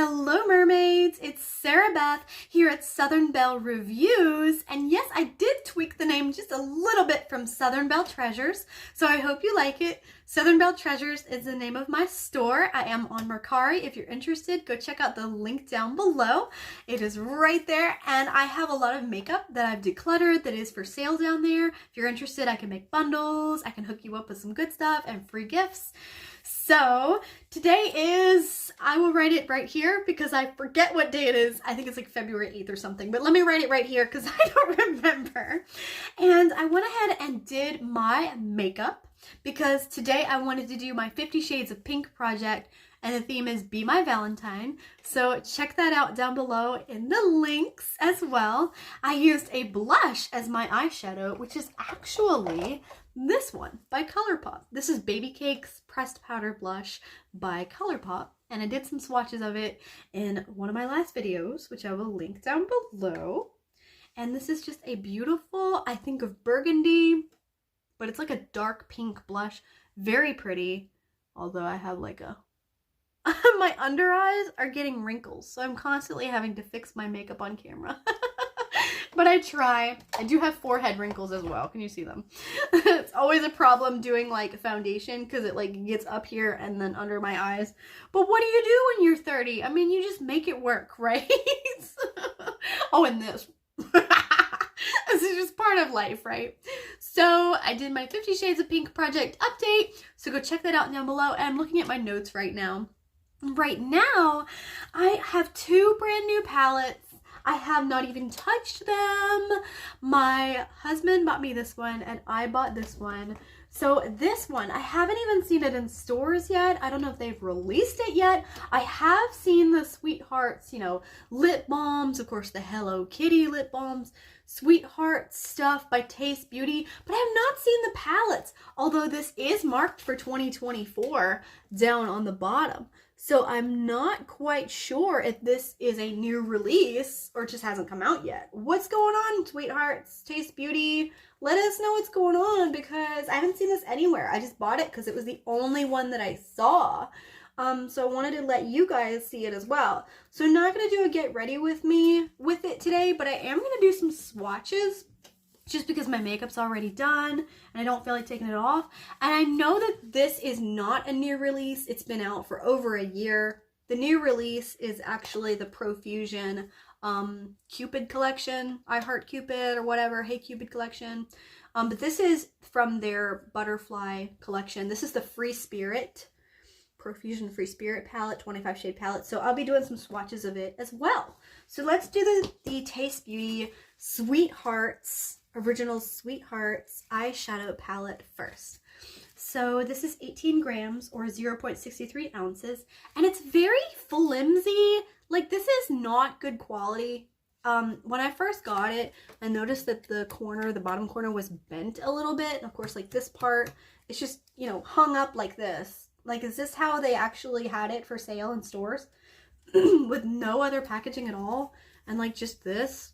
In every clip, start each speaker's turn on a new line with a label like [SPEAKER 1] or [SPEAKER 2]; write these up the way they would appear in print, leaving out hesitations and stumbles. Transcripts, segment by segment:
[SPEAKER 1] Hello mermaids, it's Sarah Beth here at Southern Belle Reviews, and yes, I did tweak the name just a little bit from Southern Belle Treasures, so I hope you like it. Southern Belle Treasures is the name of my store. I am on Mercari. If you're interested, go check out the link down below. It is right there, and I have a lot of makeup that I've decluttered that is for sale down there. If you're interested, I can make bundles, I can hook you up with some good stuff and free gifts. So today is, I will write it right here because I forget what day it is. I think it's like February 8th or something, but let me write it right here because I don't remember. And I went ahead and did my makeup because today I wanted to do my 50 Shades of Pink project, and the theme is Be My Valentine. So check that out down below in the links as well. I used a blush as my eyeshadow, which is actually this one by ColourPop. This is Baby Cakes Pressed Powder Blush by ColourPop, and I did some swatches of it in one of my last videos, which I will link down below. And this is just a beautiful, I think of burgundy, but it's like a dark pink blush. Very pretty, although I have like a my under eyes are getting wrinkles, so I'm constantly having to fix my makeup on camera. But I try. I do have forehead wrinkles as well. Can you see them? It's always a problem doing like foundation because it like gets up here and then under my eyes. But what do you do when you're 30? I mean, you just make it work, right? Oh, and this. This is just part of life, right? So I did my 50 Shades of Pink project update. So go check that out down below. And I'm looking at my notes right now. Right now, I have two brand new palettes. I have not even touched them. My husband bought me this one and I bought this one. So this one, I haven't even seen it in stores yet. I don't know if they've released it yet. I have seen the Sweethearts, you know, lip balms, of course the Hello Kitty lip balms, Sweetheart stuff by Taste Beauty, but I have not seen the palettes, although this is marked for 2024 down on the bottom. So I'm not quite sure if this is a new release or just hasn't come out yet. What's going on, Sweethearts, Taste Beauty? Let us know what's going on because I haven't seen this anywhere. I just bought it because it was the only one that I saw. So I wanted to let you guys see it as well. So I'm not going to do a get ready with me with it today, but I am going to do some swatches just because my makeup's already done and I don't feel like taking it off. And I know that this is not a new release. It's been out for over a year. The new release is actually the Profusion Cupid collection, I Heart Cupid or whatever, Hey Cupid collection. But this is from their Butterfly collection. This is the Free Spirit, Profusion Free Spirit palette, 25 shade palette. So I'll be doing some swatches of it as well. So let's do the Taste Beauty Sweethearts, Original Sweethearts eyeshadow palette first. So this is 18 grams or 0.63 ounces, and it's very flimsy. Like, this is not good quality. When I first got it, I noticed that the bottom corner was bent a little bit. And of course, like this part, it's just, you know, hung up like this. Like, is this how they actually had it for sale in stores? With no other packaging at all? And like just this?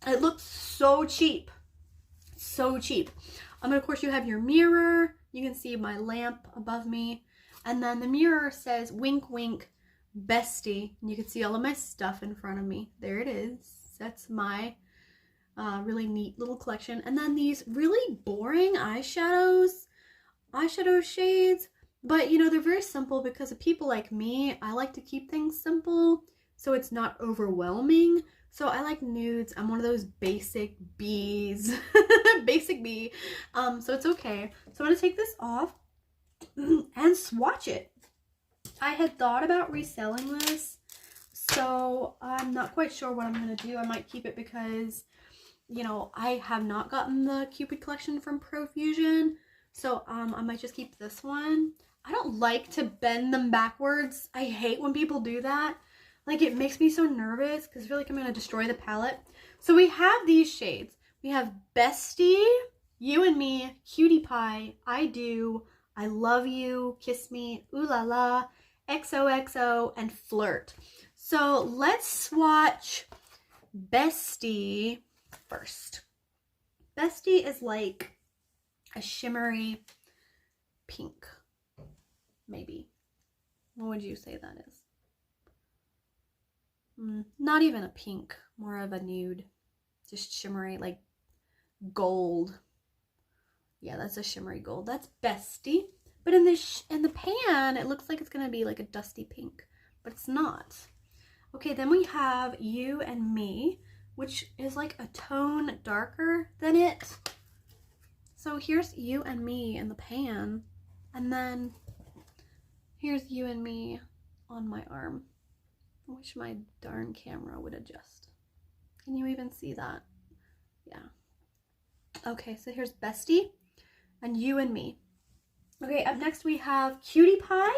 [SPEAKER 1] It looks so cheap. So cheap. Of course, you have your mirror. You can see my lamp above me. And then the mirror says, wink, wink, bestie. And you can see all of my stuff in front of me. There it is. That's my really neat little collection. And then these really boring eyeshadow shades. But, you know, they're very simple because of people like me. I like to keep things simple so it's not overwhelming. So I like nudes. I'm one of those basic bees. Basic bee. So it's okay. So I'm going to take this off and swatch it. I had thought about reselling this, so I'm not quite sure what I'm going to do. I might keep it because, you know, I have not gotten the Cupid collection from Profusion. So I might just keep this one. I don't like to bend them backwards. I hate when people do that. Like, it makes me so nervous because I feel like I'm going to destroy the palette. So we have these shades. We have Bestie, You and Me, Cutie Pie, I Do, I Love You, Kiss Me, Ooh La La, XOXO, and Flirt. So let's swatch Bestie first. Bestie is like a shimmery pink, maybe. What would you say that is? not even a pink, more of a nude, just shimmery, like gold. Yeah, that's a shimmery gold. That's Bestie. But in the pan, it looks like it's gonna be like a dusty pink, but it's not. Okay, then we have You and Me, which is like a tone darker than it. So here's You and Me in the pan, and then here's You and Me on my arm. I wish my darn camera would adjust. Can you even see that? Yeah. Okay, so here's Bestie and You and Me. Okay, up next we have Cutie Pie.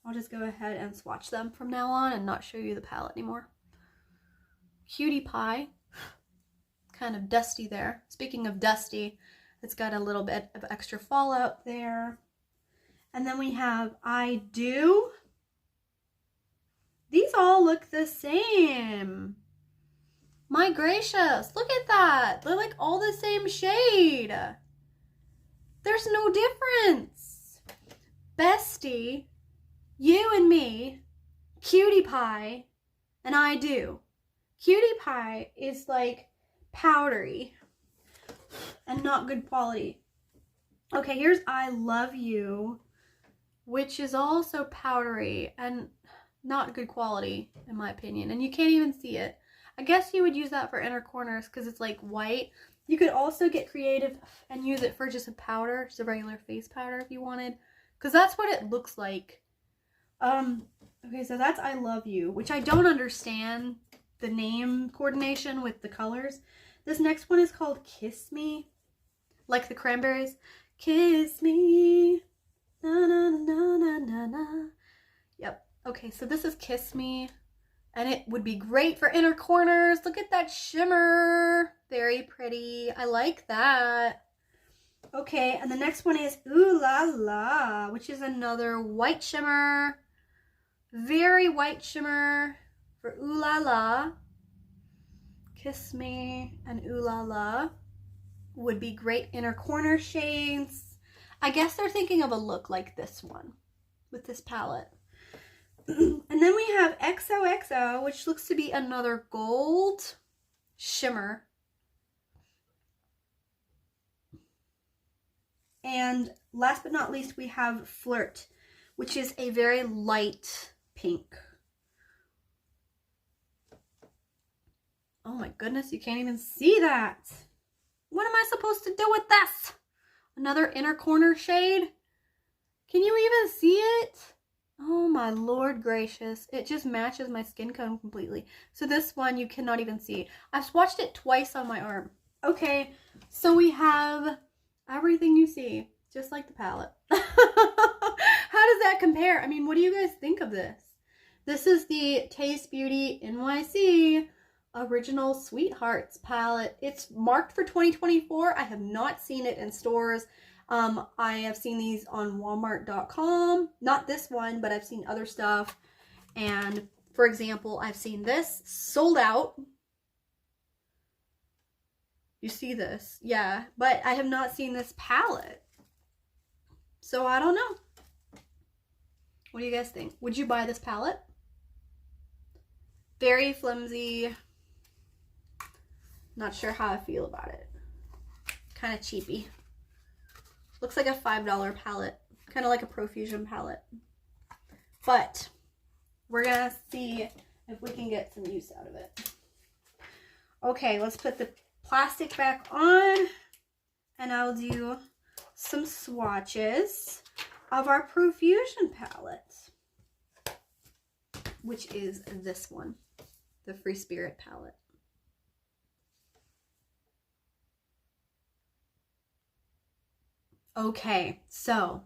[SPEAKER 1] I'll just go ahead and swatch them from now on and not show you the palette anymore. Cutie Pie, kind of dusty there. Speaking of dusty, it's got a little bit of extra fallout there. And then we have I Do. These all look the same. My gracious, look at that. They're like all the same shade. There's no difference. Bestie, You and Me, Cutie Pie, and I Do. Cutie Pie is like powdery and not good quality. Okay, here's I Love You, which is also powdery and not good quality in my opinion, and you can't even see it. I guess you would use that for inner corners because it's like white. You could also get creative and use it for just a powder, just a regular face powder if you wanted, because that's what it looks like. Okay, so that's I Love You, which I don't understand the name coordination with the colors. This next one is called Kiss Me, like the Cranberries. Kiss me, na na na na na na. Yep. Okay, so this is Kiss Me, and it would be great for inner corners. Look at that shimmer. Very pretty. I like that. Okay, and the next one is Ooh La La, which is another white shimmer. Very white shimmer for Ooh La La. Kiss Me and Ooh La La would be great inner corner shades. I guess they're thinking of a look like this one with this palette. And then we have XOXO, which looks to be another gold shimmer. And last but not least, we have Flirt, which is a very light pink. Oh my goodness, you can't even see that. What am I supposed to do with this? Another inner corner shade? Can you even see it? Oh my Lord gracious. It just matches my skin tone completely. So this one you cannot even see. I've swatched it twice on my arm. Okay, so we have everything you see, just like the palette. How does that compare? I mean, what do you guys think of this? This is the Taste Beauty NYC Original Sweethearts palette. It's marked for 2024. I have not seen it in stores. I have seen these on Walmart.com. Not this one, but I've seen other stuff. And for example, I've seen this sold out. You see this? Yeah, but I have not seen this palette. So I don't know. What do you guys think? Would you buy this palette? Very flimsy. Not sure how I feel about it. Kind of cheapy. Looks like a $5 palette. Kind of like a Profusion palette. But we're going to see if we can get some use out of it. Okay, let's put the plastic back on. And I'll do some swatches of our Profusion palette. Which is this one. The Free Spirit palette. Okay, so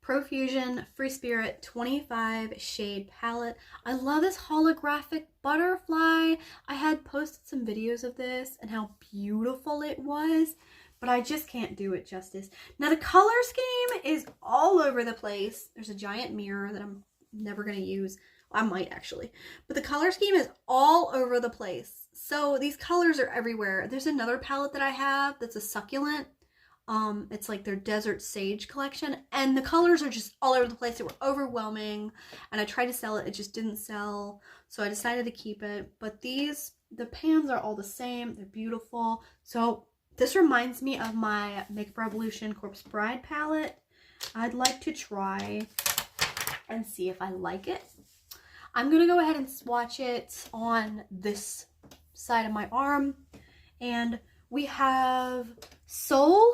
[SPEAKER 1] Profusion Free Spirit 25 shade palette. I love this holographic butterfly. I had posted some videos of this and how beautiful it was, but I just can't do it justice. Now the color scheme is all over the place. There's a giant mirror that I'm never going to use. I might actually, but the color scheme is all over the place. So these colors are everywhere. There's another palette that I have that's a succulent. It's like their Desert Sage collection, and the colors are just all over the place. They were overwhelming, and I tried to sell it. It just didn't sell, so I decided to keep it. But the pans are all the same. They're beautiful. So this reminds me of my Makeup Revolution Corpse Bride palette. I'd like to try and see if I like it. I'm going to go ahead and swatch it on this side of my arm. And we have Soul.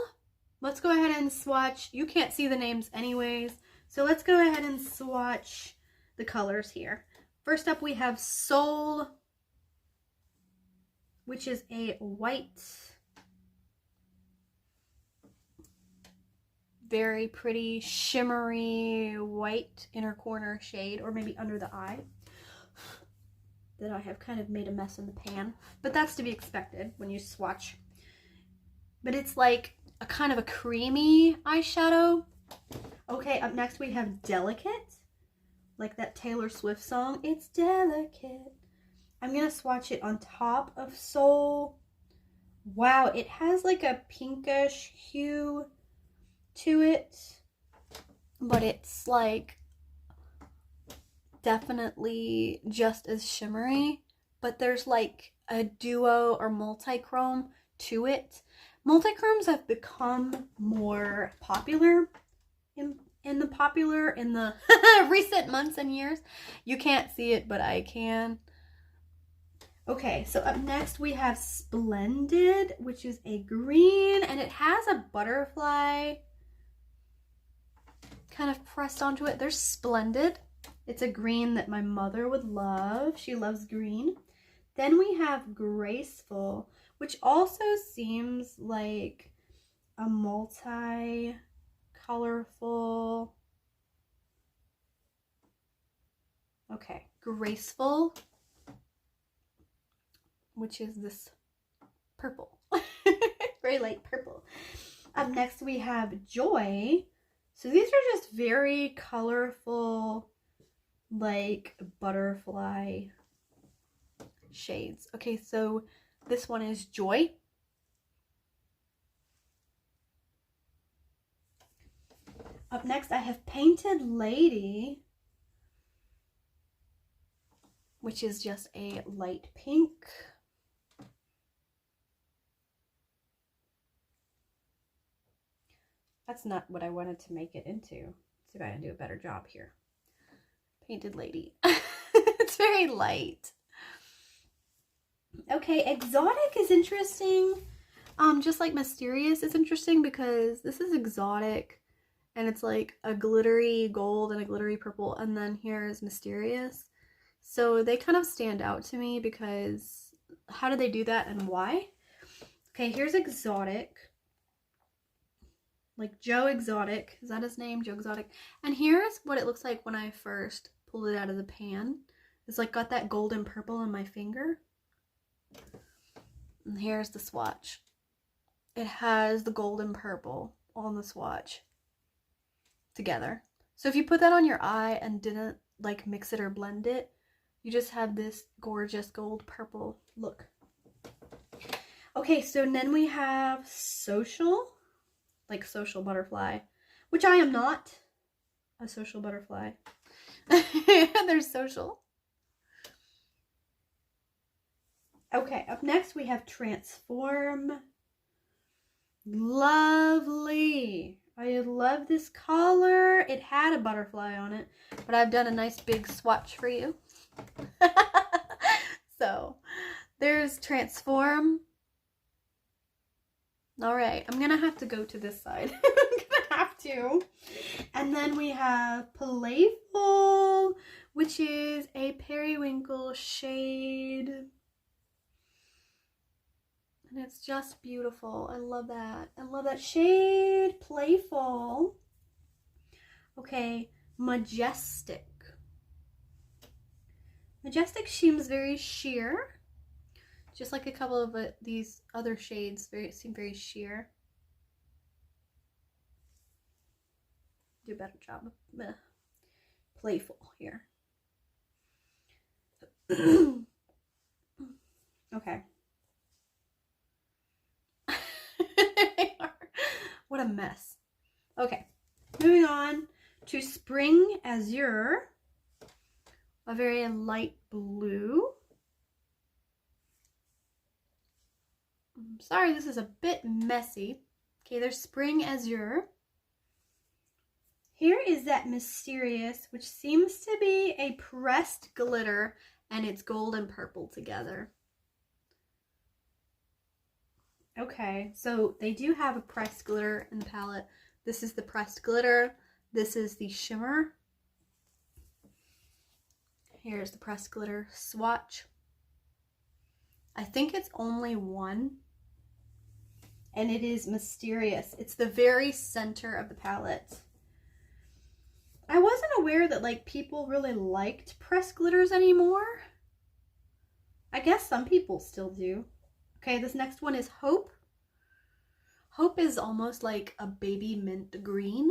[SPEAKER 1] Let's go ahead and swatch. You can't see the names anyways, so let's go ahead and swatch the colors here. First up, we have Soul, which is a white, very pretty shimmery white inner corner shade, or maybe under the eye, that I have kind of made a mess in the pan, but that's to be expected when you swatch. But it's like a kind of a creamy eyeshadow. Okay, up next we have Delicate, like that Taylor Swift song, It's Delicate. I'm gonna swatch it on top of Soul. Wow, it has like a pinkish hue to it, but it's like definitely just as shimmery, but there's like a duo or multi-chrome to it. Multi-chromes have become more popular in the recent months and years. You can't see it, but I can. Okay, so up next we have Splendid, which is a green, and it has a butterfly kind of pressed onto it. There's Splendid. It's a green that my mother would love. She loves green. Then we have Graceful, which also seems like a multi-colorful. Okay, Graceful, which is this purple, very light purple. Up next we have Joy. So these are just very colorful, like butterfly shades. Okay, so this one is Joy. Up next I have Painted Lady, which is just a light pink. That's not what I wanted to make it into. See if I can do a better job here. Painted Lady. It's very light. Okay, Exotic is interesting. Just like Mysterious is interesting because this is Exotic and it's like a glittery gold and a glittery purple, and then here's Mysterious. So they kind of stand out to me because how did they do that and why? Okay, here's Exotic. Like Joe Exotic. Is that his name? Joe Exotic. And here's what it looks like when I first pulled it out of the pan. It's like got that golden purple on my finger. And here's the swatch. It has the golden purple on the swatch together. So if you put that on your eye and didn't like mix it or blend it, you just have this gorgeous gold purple look. Okay, so then we have Social, like Social Butterfly, which I am not a social butterfly. There's Social. Okay, up next we have Transform. Lovely. I love this color. It had a butterfly on it, but I've done a nice big swatch for you. So there's Transform. All right, I'm gonna have to go to this side. I'm gonna have to. And then we have Playful, which is a periwinkle shade. And it's just beautiful. I love that. I love that shade. Playful. Okay, Majestic. Majestic seems very sheer. Just like a couple of these other shades seem very sheer. Do a better job of Playful here. Okay. Spring Azure, a very light blue. I'm sorry, this is a bit messy. Okay, there's Spring Azure. Here is that Mysterious, which seems to be a pressed glitter, and it's gold and purple together. Okay, so they do have a pressed glitter in the palette. This is the pressed glitter. This is the shimmer. Here's the pressed glitter swatch. I think it's only one, and it is Mysterious. It's the very center of the palette. I wasn't aware that like people really liked pressed glitters anymore. I guess some people still do. Okay, this next one is Hope. Hope is almost like a baby mint green.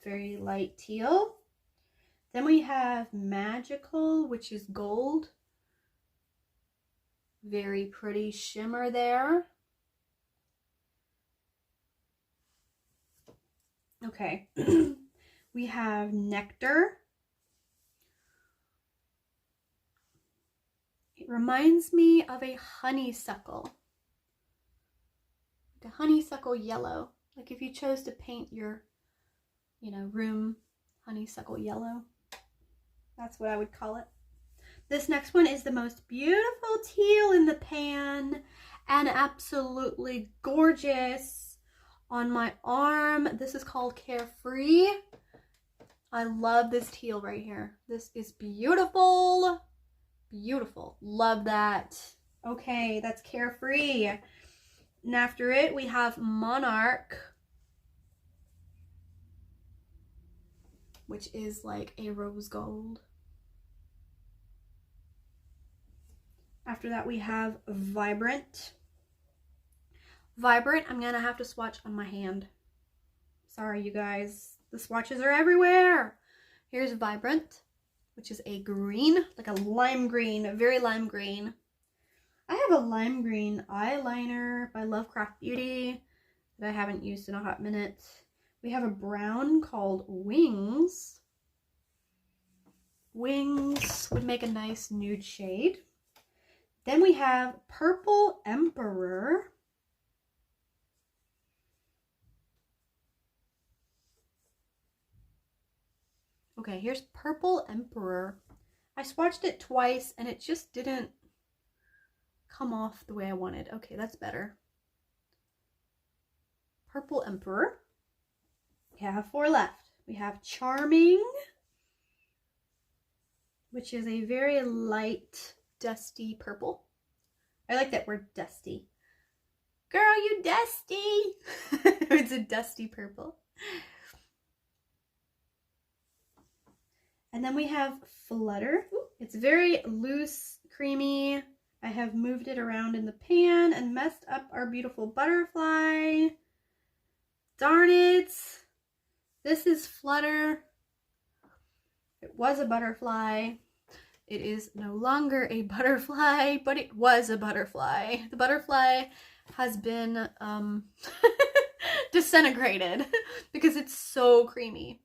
[SPEAKER 1] Very light teal. Then we have Magical, which is gold. Very pretty shimmer there. Okay. We have Nectar. It reminds me of a honeysuckle. Like a honeysuckle yellow. Like if you chose to paint your, room honeysuckle yellow. That's what I would call it. This next one is the most beautiful teal in the pan and absolutely gorgeous on my arm. This is called Carefree. I love this teal right here. This is beautiful. Beautiful. Love that. Okay, that's Carefree. And after it, we have Monarch, which is like a rose gold. After that, we have Vibrant. Vibrant, I'm going to have to swatch on my hand. Sorry, you guys. The swatches are everywhere. Here's Vibrant, which is a green, like a lime green, a very lime green. I have a lime green eyeliner by Lovecraft Beauty that I haven't used in a hot minute. We have a brown called Wings. Wings would make a nice nude shade. Then we have Purple Emperor. Okay, here's Purple Emperor. I swatched it twice and it just didn't come off the way I wanted. Okay, that's better. Purple Emperor. We have 4 left. We have Charming, which is a very light, dusty purple. I like that word, dusty. Girl, you dusty! It's a dusty purple. And then we have Flutter. It's very loose, creamy. I have moved it around in the pan and messed up our beautiful butterfly. Darn it. This is Flutter. It was a butterfly. It is no longer a butterfly, but it was a butterfly. The butterfly has been disintegrated because it's so creamy.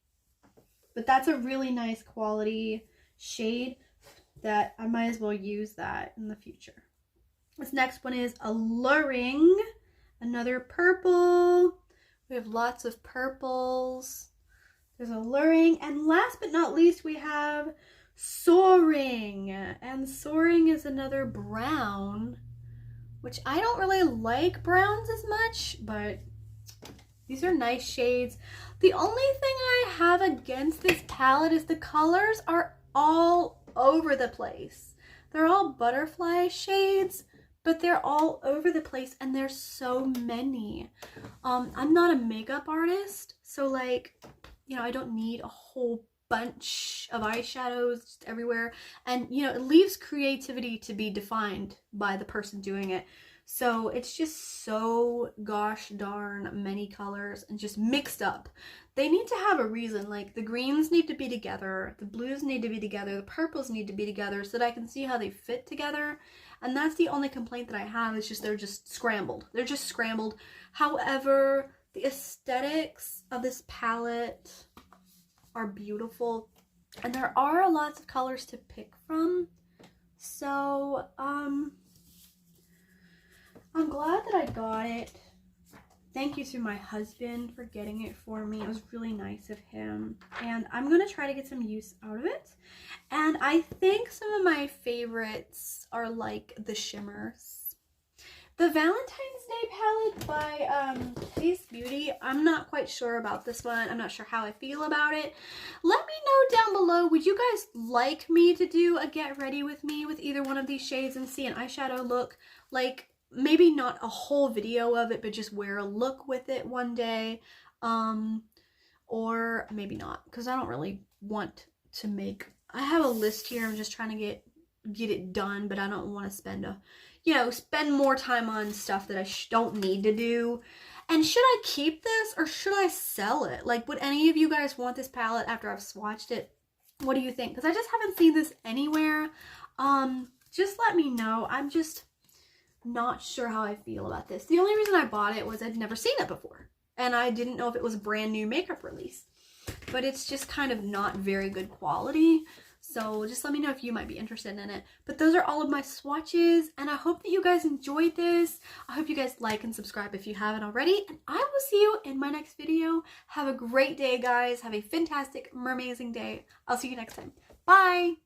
[SPEAKER 1] But that's a really nice quality shade that I might as well use that in the future. This next one is Alluring, another purple. We have lots of purples. There's Alluring, and last but not least we have Soaring, and Soaring is another brown, which I don't really like browns as much, but these are nice shades. The only thing I have against this palette is the colors are all over the place. They're all butterfly shades, but they're all over the place, and there's so many. I'm not a makeup artist, so like, I don't need a whole bunch of eyeshadows just everywhere, and it leaves creativity to be defined by the person doing it. So it's just so gosh darn many colors and just mixed up. They need to have a reason, like the greens need to be together, the blues need to be together, the purples need to be together so that I can see how they fit together. And that's the only complaint that I have, is just they're just scrambled. They're just scrambled. However, the aesthetics of this palette are beautiful. And there are lots of colors to pick from. So, I'm glad that I got it. Thank you to my husband for getting it for me. It was really nice of him. And I'm going to try to get some use out of it. And I think some of my favorites are like the shimmers. The Valentine's Day palette by Taste Beauty. I'm not quite sure about this one. I'm not sure how I feel about it. Let me know down below. Would you guys like me to do a get ready with me with either one of these shades and see an eyeshadow look? Like, maybe not a whole video of it, but just wear a look with it one day. Or maybe not, because I don't really want to make... I have a list here. I'm just trying to get it done, but I don't want to spend spend more time on stuff that I don't need to do. And should I keep this or should I sell it? Like, would any of you guys want this palette after I've swatched it? What do you think? Because I just haven't seen this anywhere. Just let me know. I'm just not sure how I feel about this. The only reason I bought it was I'd never seen it before. And I didn't know if it was a brand new makeup release. But it's just kind of not very good quality. So just let me know if you might be interested in it. But those are all of my swatches, and I hope that you guys enjoyed this. I hope you guys like and subscribe if you haven't already, and I will see you in my next video. Have a great day, guys. Have a fantastic, mer-mazing day. I'll see you next time. Bye!